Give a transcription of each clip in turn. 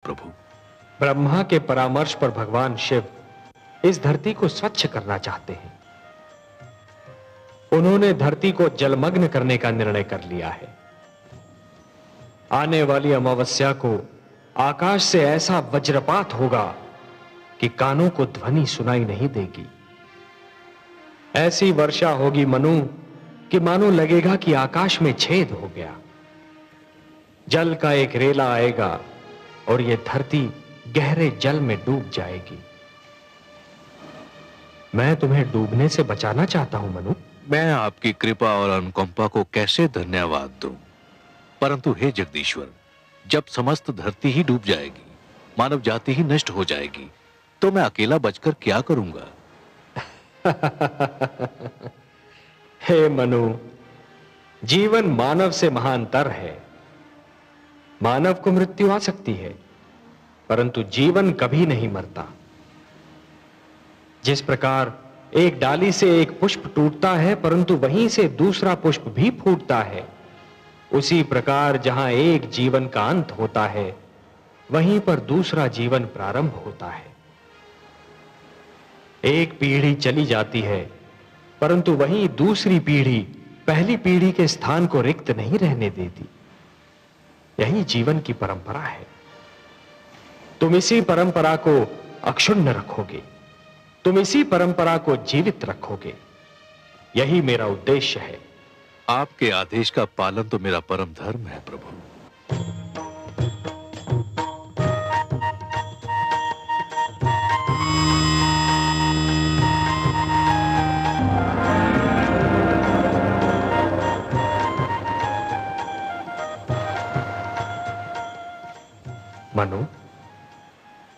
प्रभु। ब्रह्मा के परामर्श पर भगवान शिव इस धरती को स्वच्छ करना चाहते हैं। उन्होंने धरती को जलमग्न करने का निर्णय कर लिया है। आने वाली अमावस्या को आकाश से ऐसा वज्रपात होगा कि कानों को ध्वनि सुनाई नहीं देगी। ऐसी वर्षा होगी मनु कि मानो लगेगा कि आकाश में छेद हो गया। जल का एक रेला आएगा और यह धरती गहरे जल में डूब जाएगी। मैं तुम्हें डूबने से बचाना चाहता हूं मनु। मैं आपकी कृपा और अनुकंपा को कैसे धन्यवाद दूं, परंतु हे जगदीश्वर, जब समस्त धरती ही डूब जाएगी, मानव जाति ही नष्ट हो जाएगी, तो मैं अकेला बचकर क्या करूंगा? हे मनु, जीवन मानव से महानतर है। मानव को मृत्यु आ सकती है, परंतु जीवन कभी नहीं मरता। जिस प्रकार एक डाली से एक पुष्प टूटता है परंतु वहीं से दूसरा पुष्प भी फूटता है, उसी प्रकार जहां एक जीवन का अंत होता है वहीं पर दूसरा जीवन प्रारंभ होता है। एक पीढ़ी चली जाती है परंतु वहीं दूसरी पीढ़ी पहली पीढ़ी के स्थान को रिक्त नहीं रहने देती। यही जीवन की परंपरा है। तुम इसी परंपरा को अक्षुण्ण रखोगे, तुम इसी परंपरा को जीवित रखोगे। यही मेरा उद्देश्य है। आपके आदेश का पालन तो मेरा परम धर्म है प्रभु। मनु,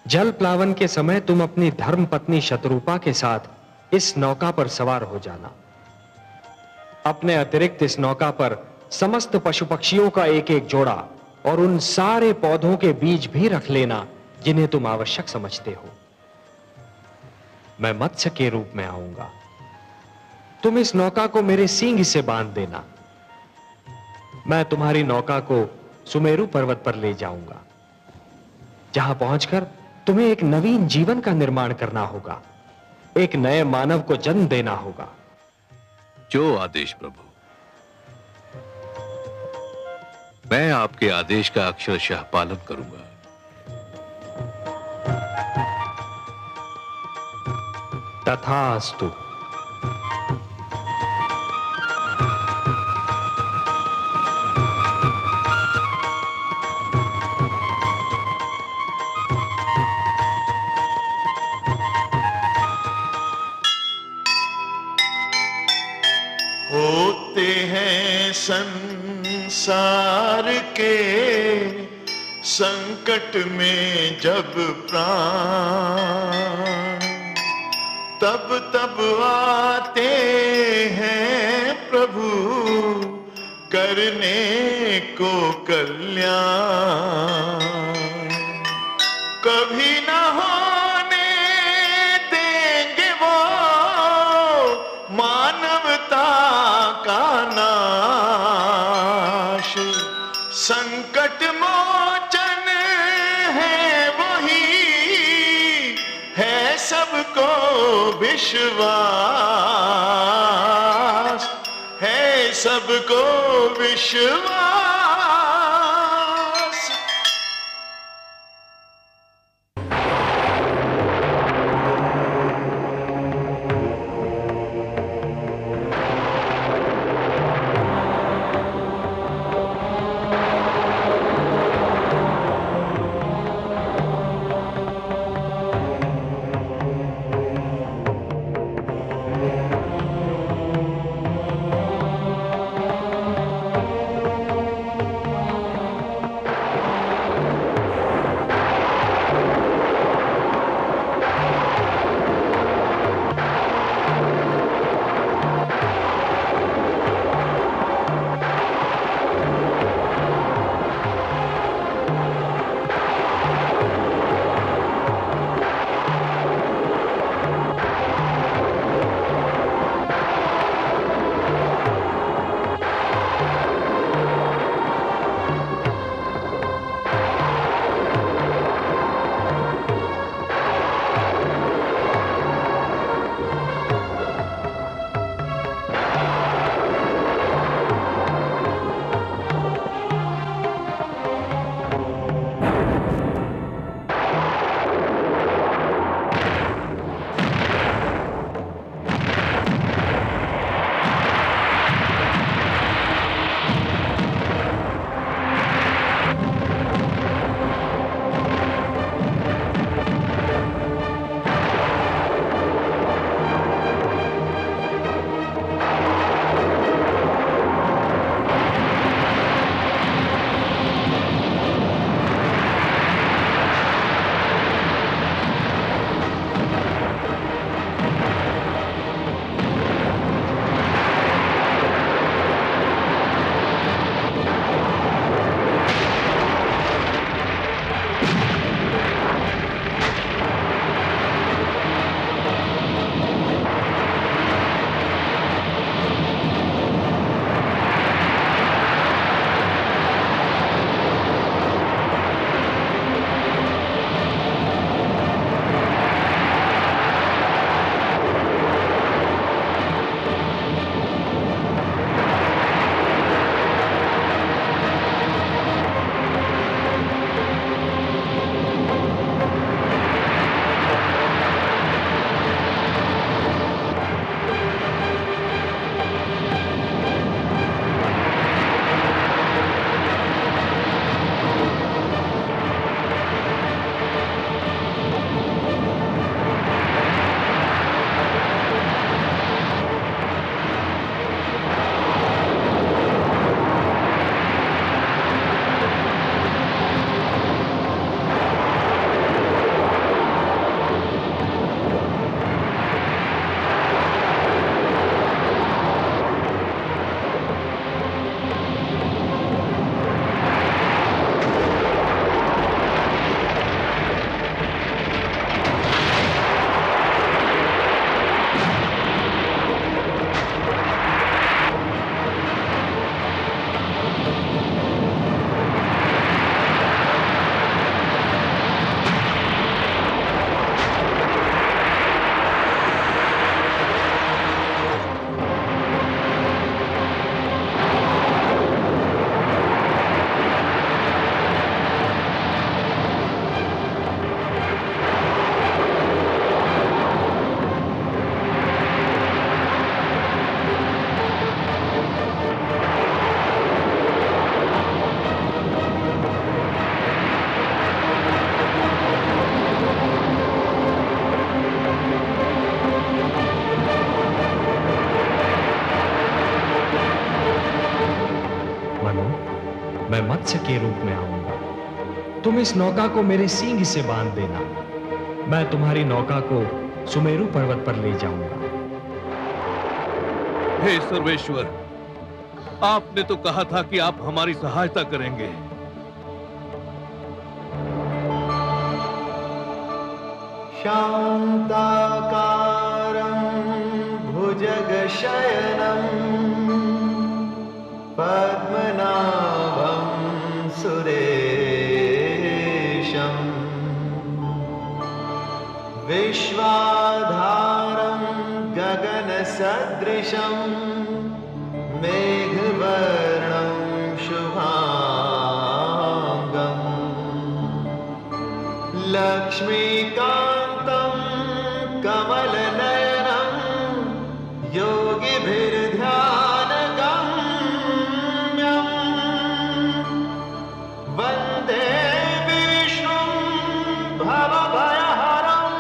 जल प्लावन के समय तुम अपनी धर्म पत्नी शतरूपा के साथ इस नौका पर सवार हो जाना। अपने अतिरिक्त इस नौका पर समस्त पशु पक्षियों का एक एक जोड़ा और उन सारे पौधों के बीज भी रख लेना जिन्हें तुम आवश्यक समझते हो। मैं मत्स्य के रूप में आऊंगा। तुम इस नौका को मेरे सींग से बांध देना। मैं तुम्हारी नौका को सुमेरु पर्वत पर ले जाऊंगा, जहां पहुंचकर तुम्हें एक नवीन जीवन का निर्माण करना होगा, एक नए मानव को जन्म देना होगा। जो आदेश प्रभु। मैं आपके आदेश का अक्षरशः पालन करूंगा। तथास्तु। होते हैं संसार के संकट में जब प्राण, तब तब आते हैं प्रभु करने को कल्याण। कभी ना होने देंगे वो मानवता का नाश। संकट मोचन है वही, है सबको विश्वास, है सबको विश्वास। के रूप में आऊंगा। तुम इस नौका को मेरे सींग से बांध देना। मैं तुम्हारी नौका को सुमेरु पर्वत पर ले जाऊंगा। हे सर्वेश्वर, आपने तो कहा था कि आप हमारी सहायता करेंगे। शांताकारं भुजगशयनं पद्मनाभं सुरेशं विश्वाधारं गगनसदृशं मेघवर्णं शुभांगं लक्ष्मीकान्तं कमलनयनं योगिभिर्ध्यानगम्यं वन्दे विष्णुं भवभयहरं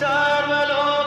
सर्वलोकैकनाथम्।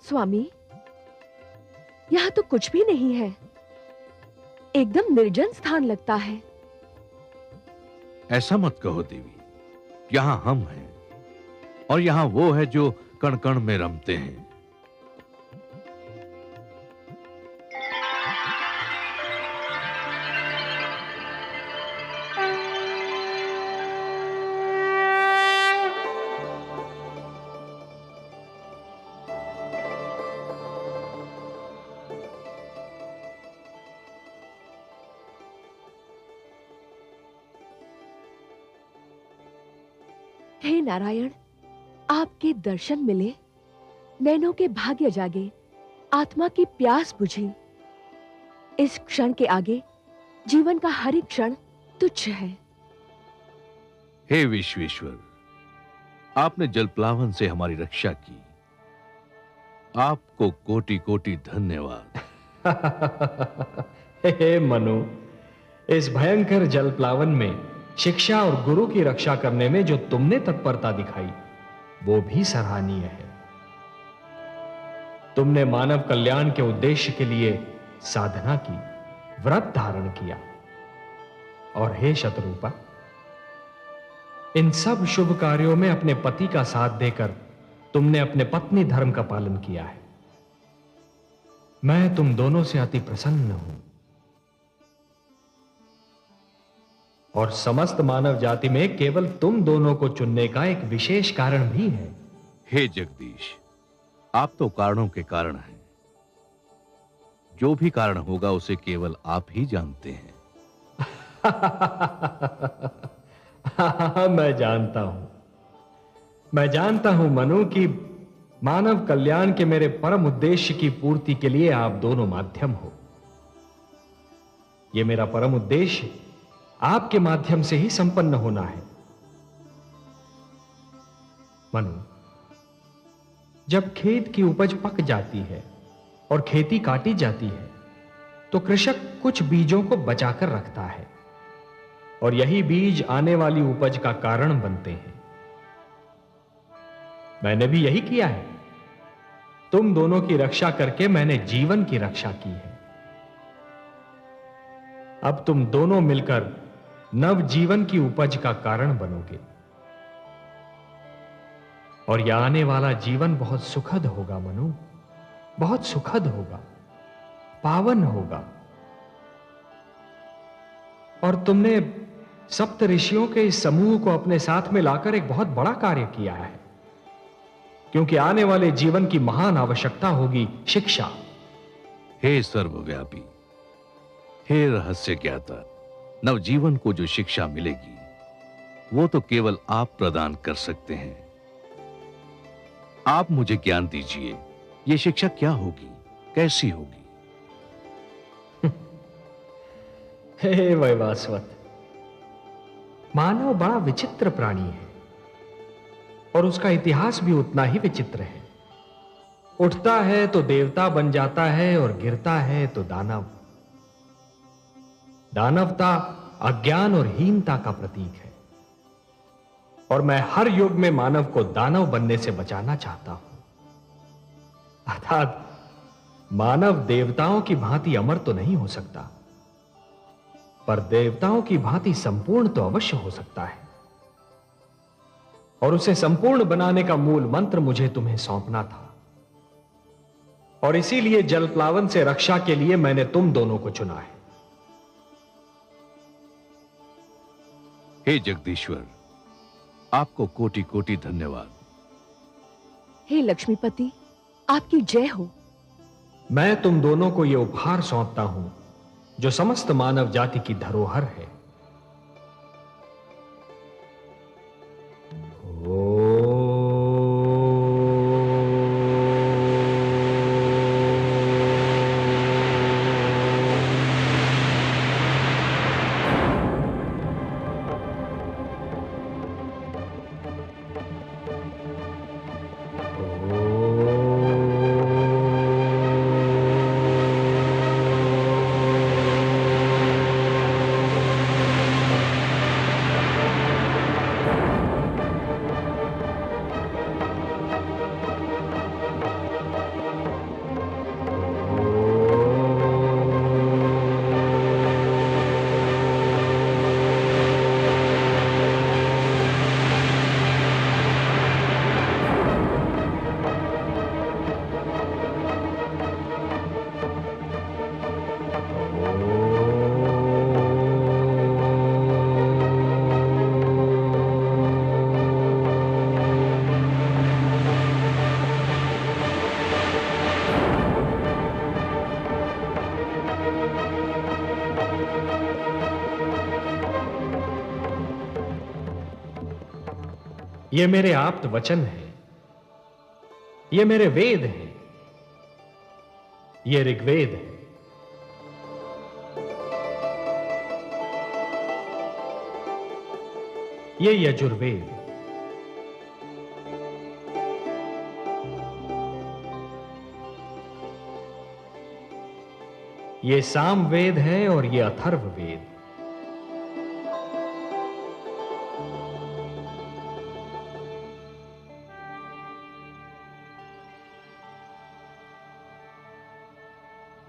स्वामी, यहाँ तो कुछ भी नहीं है। एकदम निर्जन स्थान लगता है। ऐसा मत कहो देवी, यहां हम हैं और यहां वो है जो कण कण में रमते हैं। हे नारायण, आपके दर्शन मिले, नैनों के भाग्य जागे, आत्मा की प्यास बुझी। इस क्षण के आगे जीवन का हर एक क्षण तुच्छ है। हे विश्वेश्वर, आपने जलप्लावन से हमारी रक्षा की, आपको कोटि कोटि धन्यवाद। हे मनु, इस भयंकर जलप्लावन में शिक्षा और गुरु की रक्षा करने में जो तुमने तत्परता दिखाई, वो भी सराहनीय है। तुमने मानव कल्याण के उद्देश्य के लिए साधना की, व्रत धारण किया। और हे शत्रुपा, इन सब शुभ कार्यों में अपने पति का साथ देकर तुमने अपने पत्नी धर्म का पालन किया है। मैं तुम दोनों से अति प्रसन्न हूं और समस्त मानव जाति में केवल तुम दोनों को चुनने का एक विशेष कारण भी है। हे जगदीश, आप तो कारणों के कारण हैं। जो भी कारण होगा उसे केवल आप ही जानते हैं। मैं जानता हूं मनु कि मानव कल्याण के मेरे परम उद्देश्य की पूर्ति के लिए आप दोनों माध्यम हो। यह मेरा परम उद्देश्य आपके माध्यम से ही संपन्न होना है। मनु, जब खेत की उपज पक जाती है और खेती काटी जाती है, तो कृषक कुछ बीजों को बचाकर रखता है और यही बीज आने वाली उपज का कारण बनते हैं। मैंने भी यही किया है। तुम दोनों की रक्षा करके मैंने जीवन की रक्षा की है। अब तुम दोनों मिलकर नव जीवन की उपज का कारण बनोगे और यह आने वाला जीवन बहुत सुखद होगा मनु, बहुत सुखद होगा, पावन होगा। और तुमने सप्त ऋषियों के इस समूह को अपने साथ में लाकर एक बहुत बड़ा कार्य किया है, क्योंकि आने वाले जीवन की महान आवश्यकता होगी शिक्षा। हे सर्वव्यापी, हे रहस्य ज्ञाता, नवजीवन को जो शिक्षा मिलेगी वो तो केवल आप प्रदान कर सकते हैं। आप मुझे ज्ञान दीजिए, ये शिक्षा क्या होगी, कैसी होगी? हे वैवास्वत, मानव बड़ा विचित्र प्राणी है और उसका इतिहास भी उतना ही विचित्र है। उठता है तो देवता बन जाता है और गिरता है तो दानव। दानवता अज्ञान और हीनता का प्रतीक है और मैं हर युग में मानव को दानव बनने से बचाना चाहता हूं। अर्थात मानव देवताओं की भांति अमर तो नहीं हो सकता, पर देवताओं की भांति संपूर्ण तो अवश्य हो सकता है। और उसे संपूर्ण बनाने का मूल मंत्र मुझे तुम्हें सौंपना था और इसीलिए जलप्लावन से रक्षा के लिए मैंने तुम दोनों को चुना है। हे जगदीश्वर, आपको कोटि कोटि धन्यवाद। हे लक्ष्मीपति, आपकी जय हो। मैं तुम दोनों को यह उपहार सौंपता हूं जो समस्त मानव जाति की धरोहर है। ये मेरे आप्त वचन है, ये मेरे वेद हैं, ये ऋग्वेद है, ये यजुर्वेद, ये सामवेद है और ये अथर्ववेद।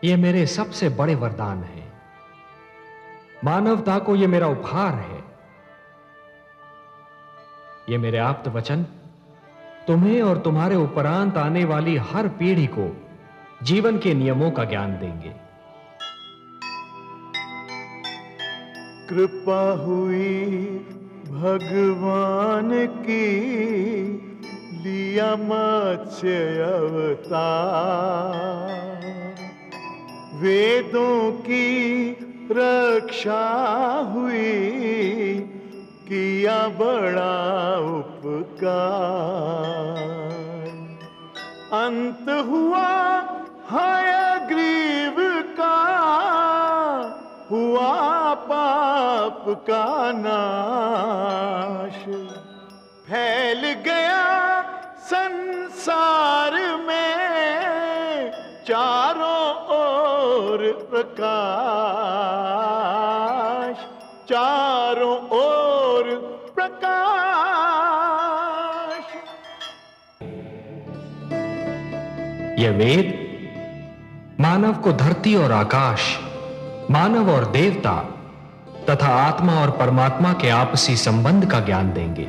ये मेरे सबसे बड़े वरदान हैं। मानवता को ये मेरा उपहार है। ये मेरे आप्त वचन तुम्हें और तुम्हारे उपरांत आने वाली हर पीढ़ी को जीवन के नियमों का ज्ञान देंगे। कृपा हुई भगवान की, लिया मत्स्य अवतार, वेदों की रक्षा हुई, किया बड़ा उपकार। अंत हुआ हयग्रीव का, हुआ पाप का नाश, फैल गया संसार में चारों ओर प्रकाश, चारों ओर प्रकाश। यह वेद मानव को धरती और आकाश, मानव और देवता तथा आत्मा और परमात्मा के आपसी संबंध का ज्ञान देंगे।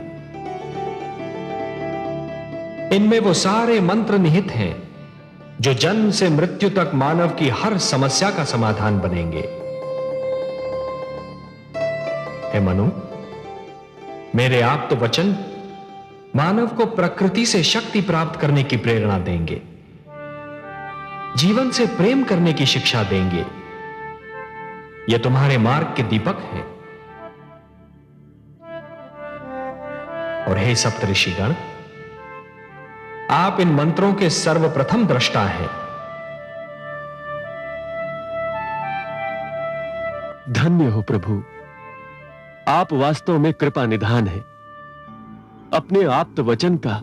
इनमें वो सारे मंत्र निहित हैं जो जन्म से मृत्यु तक मानव की हर समस्या का समाधान बनेंगे। हे मनु, मेरे आप्त वचन मानव को प्रकृति से शक्ति प्राप्त करने की प्रेरणा देंगे, जीवन से प्रेम करने की शिक्षा देंगे। ये तुम्हारे मार्ग के दीपक हैं। और हे सप्तऋषिगण, आप इन मंत्रों के सर्वप्रथम दृष्टा हैं। धन्य हो प्रभु, आप वास्तव में कृपा निधान हैं। अपने आप्त वचन का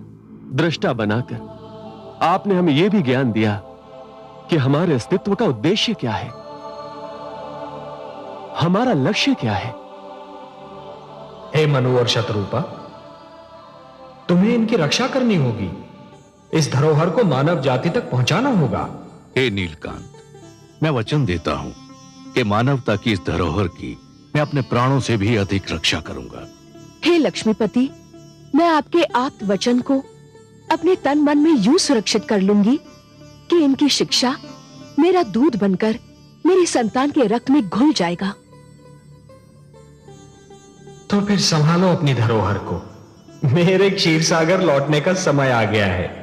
दृष्टा बनाकर आपने हमें यह भी ज्ञान दिया कि हमारे अस्तित्व का उद्देश्य क्या है, हमारा लक्ष्य क्या है। हे मनु और शतरूपा, तुम्हें इनकी रक्षा करनी होगी। इस धरोहर को मानव जाति तक पहुंचाना होगा। हे नीलकांत, मैं वचन देता हूं कि मानवता की इस धरोहर की मैं अपने प्राणों से भी अधिक रक्षा करूंगा। हे लक्ष्मीपति, मैं आपके आप्त वचन को अपने तन मन में यूं सुरक्षित कर लूंगी कि इनकी शिक्षा मेरा दूध बनकर मेरी संतान के रक्त में घुल जाएगा। तो फिर संभालो अपनी धरोहर को। मेरे क्षीर सागर लौटने का समय आ गया है।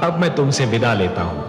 अब मैं तुमसे विदा लेता हूं।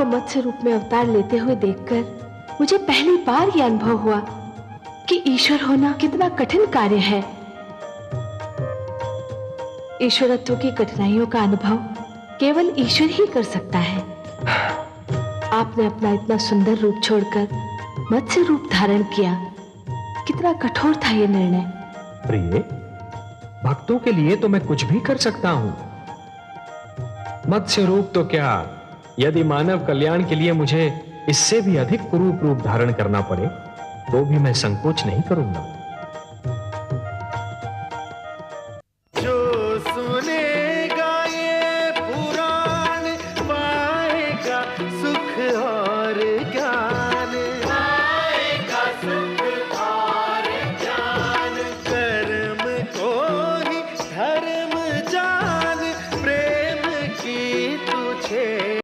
आपको मत्स्य रूप में अवतार लेते हुए देखकर मुझे पहली बार यह अनुभव हुआ कि ईश्वर होना कितना कठिन कार्य है। ईश्वरत्व की कठिनाइयों का अनुभव केवल ईश्वर ही कर सकता है। आपने अपना इतना सुंदर रूप छोड़कर मत्स्य रूप धारण किया। कितना कठोर था यह निर्णय। प्रिय, भक्तों के लिए तो मैं कुछ भी कर सकता हूं। मत्स्य रूप तो क्या, यदि मानव कल्याण के लिए मुझे इससे भी अधिक कुरूप रूप धारण करना पड़े तो भी मैं संकोच नहीं करूंगा।